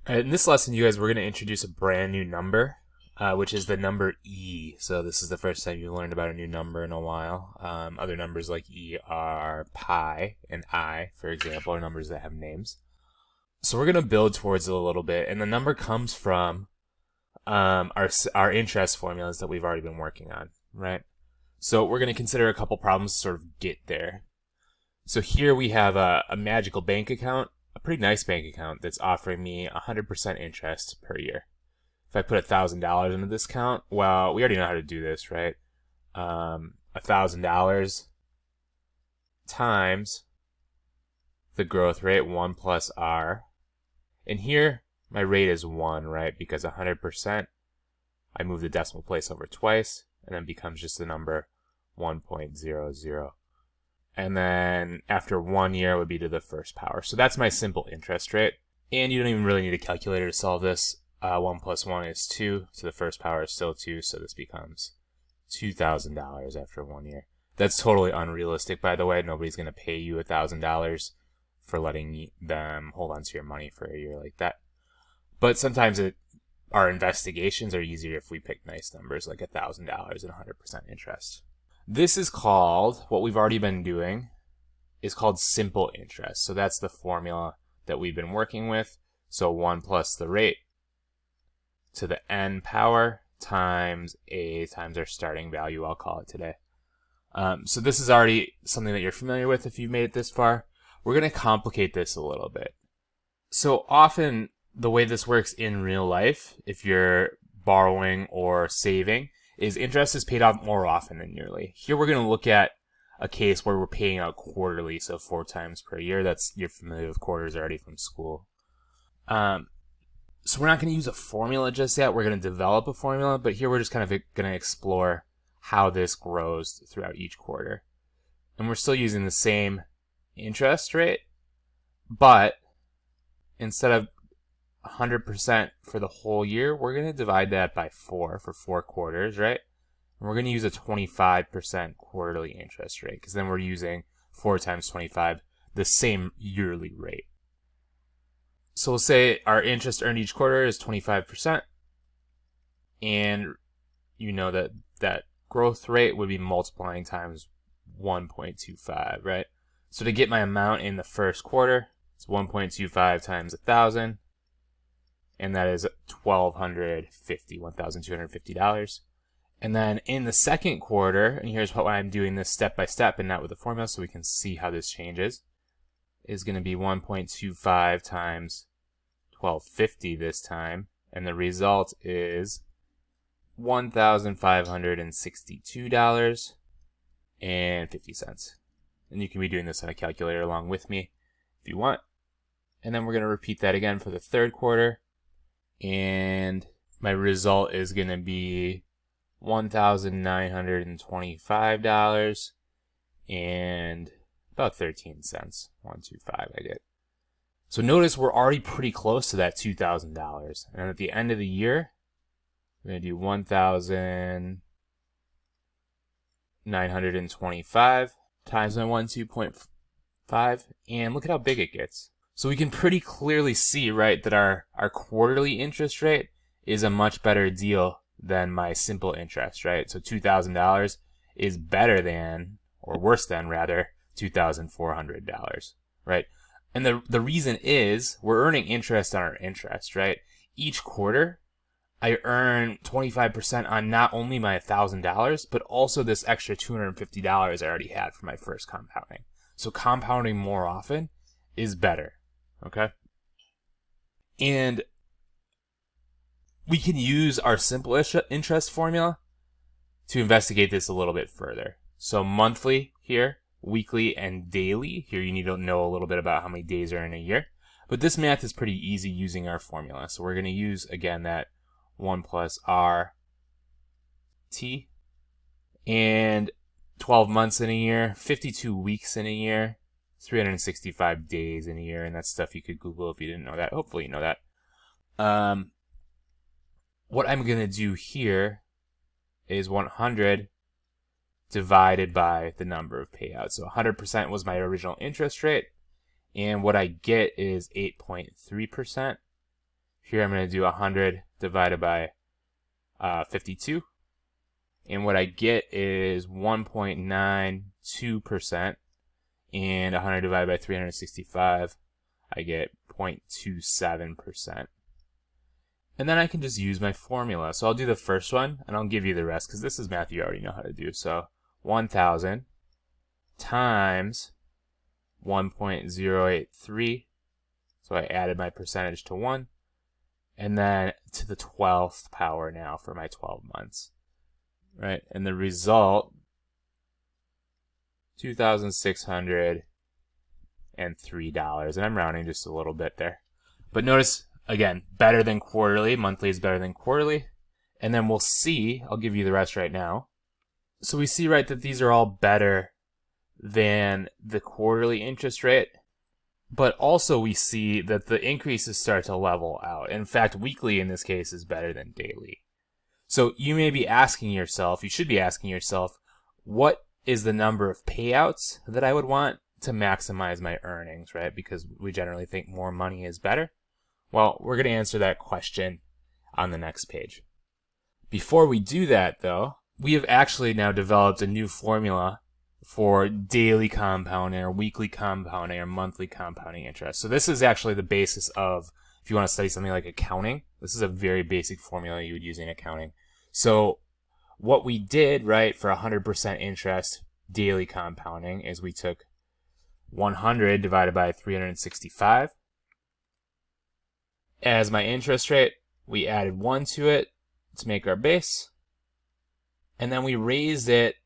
All right, in this lesson, you guys, we're going to introduce a brand new number, which is the number e. So this is the first time you learned about a new number in a while. Other numbers like e are pi and I, for example, are numbers that have names. So we're going to build towards it a little bit, and the number comes from our interest formulas that we've already been working on, right? So we're going to consider a couple problems to sort of get there. So here we have a magical bank account, a pretty nice bank account that's offering me 100% interest per year. If I put $1,000 into this account, well, we already know how to do this, right? $1,000 times the growth rate, 1 plus r. And here, my rate is 1, right? Because 100%, I move the decimal place over twice, and then becomes just the number 1.00. And then after 1 year would be to the first power. So that's my simple interest rate. And you don't even really need a calculator to solve this. 1 plus 1 is 2, so the first power is still 2, so this becomes $2,000 after 1 year. That's totally unrealistic, by the way. Nobody's going to pay you $1,000 for letting them hold on to your money for a year like that. But sometimes our investigations are easier if we pick nice numbers like $1,000 and 100% interest. This is called, what we've already been doing, is called simple interest. So that's the formula that we've been working with. So 1 plus the rate to the n power times a times our starting value, I'll call it today. So this is already something that you're familiar with if you've made it this far. We're going to complicate this a little bit. So often the way this works in real life, if you're borrowing or saving, is interest is paid off more often than yearly. Here we're going to look at a case where we're paying out quarterly, so 4 times per year. You're familiar with quarters already from school. So we're not going to use a formula just yet. We're going to develop a formula, but here we're just kind of going to explore how this grows throughout each quarter. And we're still using the same interest rate, but instead of 100% for the whole year, we're going to divide that by 4 for 4 quarters, right? And we're going to use a 25% quarterly interest rate because then we're using 4 times 25, the same yearly rate. So we'll say our interest earned each quarter is 25%, and you know that growth rate would be multiplying times 1.25, right? So to get my amount in the first quarter, it's 1.25 times 1,000. And that is $1,250. And then in the second quarter, and here's what I'm doing this step by step and not with a formula so we can see how this changes, is going to be 1.25 times 1,250 this time. And the result is $1,562.50. And you can be doing this on a calculator along with me if you want. And then we're going to repeat that again for the third quarter. And my result is going to be $1,925 and about 13 cents. 125 I get. So notice we're already pretty close to that $2,000. And at the end of the year, we're going to do 1,925 times my 12.5. And look at how big it gets. So we can pretty clearly see, right, that our quarterly interest rate is a much better deal than my simple interest, right? So $2,000 is better than, or worse than rather, $2,400, right? And the reason is we're earning interest on our interest, right? Each quarter, I earn 25% on not only my $1,000, but also this extra $250 I already had for my first compounding. So compounding more often is better. Okay? And we can use our simple interest formula to investigate this a little bit further. So monthly here, weekly, and daily. Here you need to know a little bit about how many days are in a year. But this math is pretty easy using our formula. So we're going to use, again, that 1 plus r t. And 12 months in a year, 52 weeks in a year, 365 days in a year, and that's stuff you could Google if you didn't know that. Hopefully you know that. What I'm going to do here is 100 divided by the number of payouts. So 100% was my original interest rate, and what I get is 8.3%. Here I'm going to do 100 divided by 52. And what I get is 1.92%. And 100 divided by 365, I get 0.27%. And then I can just use my formula. So I'll do the first one, and I'll give you the rest, because this is math you already know how to do. So 1,000 times 1.083. So I added my percentage to 1. And then to the 12th power now for my 12 months. Right? And the result, $2,603. And I'm rounding just a little bit there. But notice, again, better than quarterly. Monthly is better than quarterly. And then we'll see, I'll give you the rest right now. So we see, right, that these are all better than the quarterly interest rate. But also we see that the increases start to level out. In fact, weekly in this case is better than daily. So you may be asking yourself, you should be asking yourself, what is the number of payouts that I would want to maximize my earnings, right? Because we generally think more money is better. Well, we're going to answer that question on the next page. Before we do that, though, we have actually now developed a new formula for daily compounding or weekly compounding or monthly compounding interest. So this is actually the basis of, if you want to study something like accounting, this is a very basic formula you would use in accounting. So what we did, right, for 100% interest daily compounding is we took 100 divided by 365 as my interest rate. We added 1 to it to make our base. And then we raised it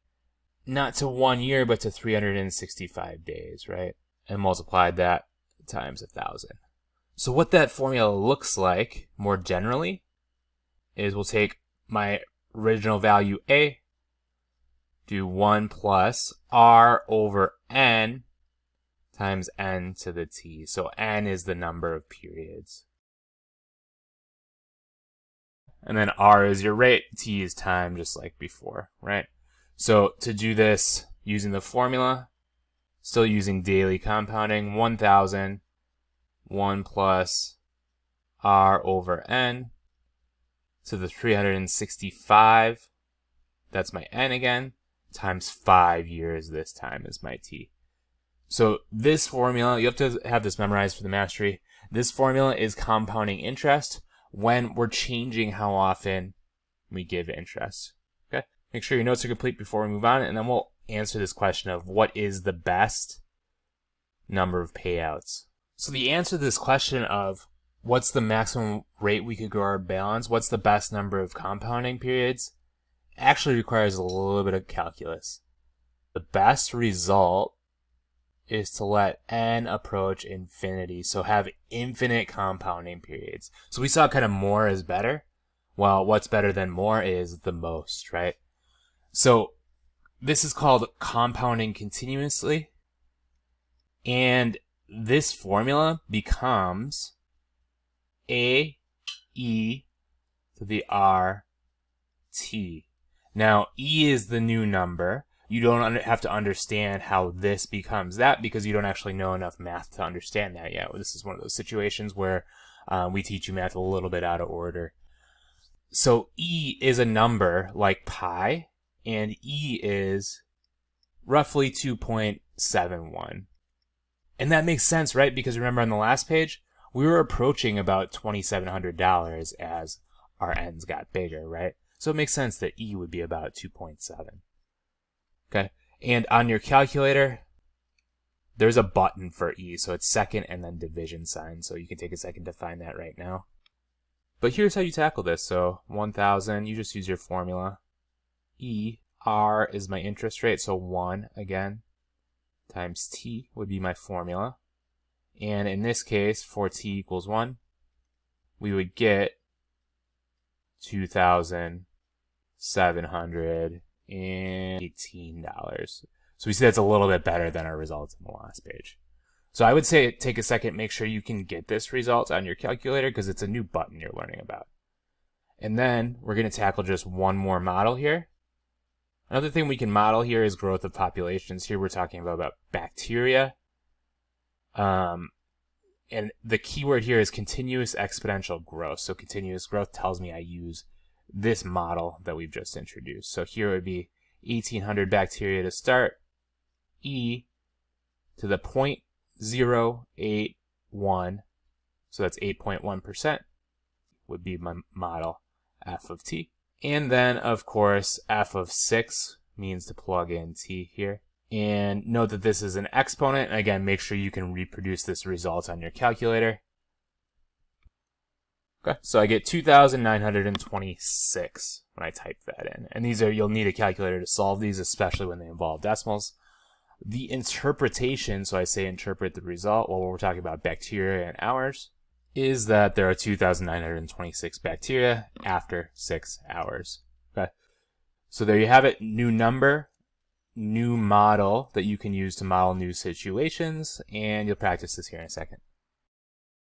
not to 1 year, but to 365 days, right? And multiplied that times 1,000. So what that formula looks like, more generally, is we'll take my original value A, do 1 plus R over N times N to the T. So N is the number of periods. And then R is your rate, T is time, just like before, right? So to do this using the formula, still using daily compounding, 1,000, 1 plus R over N to the 365, that's my N again, times 5 years this time is my T. So this formula, you have to have this memorized for the mastery. This formula is compounding interest when we're changing how often we give interest. Okay? Make sure your notes are complete before we move on, and then we'll answer this question of what is the best number of payouts. So the answer to this question of what's the maximum rate we could grow our balance, what's the best number of compounding periods, actually requires a little bit of calculus. The best result is to let N approach infinity, so have infinite compounding periods. So we saw kind of more is better. Well, what's better than more is the most, right? So this is called compounding continuously. And this formula becomes A, E to the R, T. Now, E is the new number. You don't have to understand how this becomes that because you don't actually know enough math to understand that yet. This is one of those situations where we teach you math a little bit out of order. So E is a number like pi, and E is roughly 2.71. And that makes sense, right? Because remember on the last page, we were approaching about $2,700 as our N's got bigger, right? So it makes sense that E would be about 2.7. Okay, and on your calculator, there's a button for E, so it's second and then division sign, so you can take a second to find that right now. But here's how you tackle this. So 1,000, you just use your formula. E, R is my interest rate, so 1 again, times T would be my formula. And in this case, for T equals 1, we would get $2,718. So we see that's a little bit better than our results in the last page. So I would say take a second, make sure you can get this result on your calculator because it's a new button you're learning about. And then we're going to tackle just one more model here. Another thing we can model here is growth of populations. Here we're talking about bacteria. And the keyword here is continuous exponential growth. So continuous growth tells me I use this model that we've just introduced. So here would be 1,800 bacteria to start. E to the 0.081, so that's 8.1%, would be my model f of t. And then, of course, f of 6 means to plug in t here. And note that this is an exponent. And again, make sure you can reproduce this result on your calculator. Okay, so I get 2,926 when I type that in. And these are, you'll need a calculator to solve these, especially when they involve decimals. The interpretation, so I say interpret the result, well, we're talking about bacteria and hours, is that there are 2,926 bacteria after 6 hours. Okay, so there you have it, new number, new model that you can use to model new situations, and you'll practice this here in a second.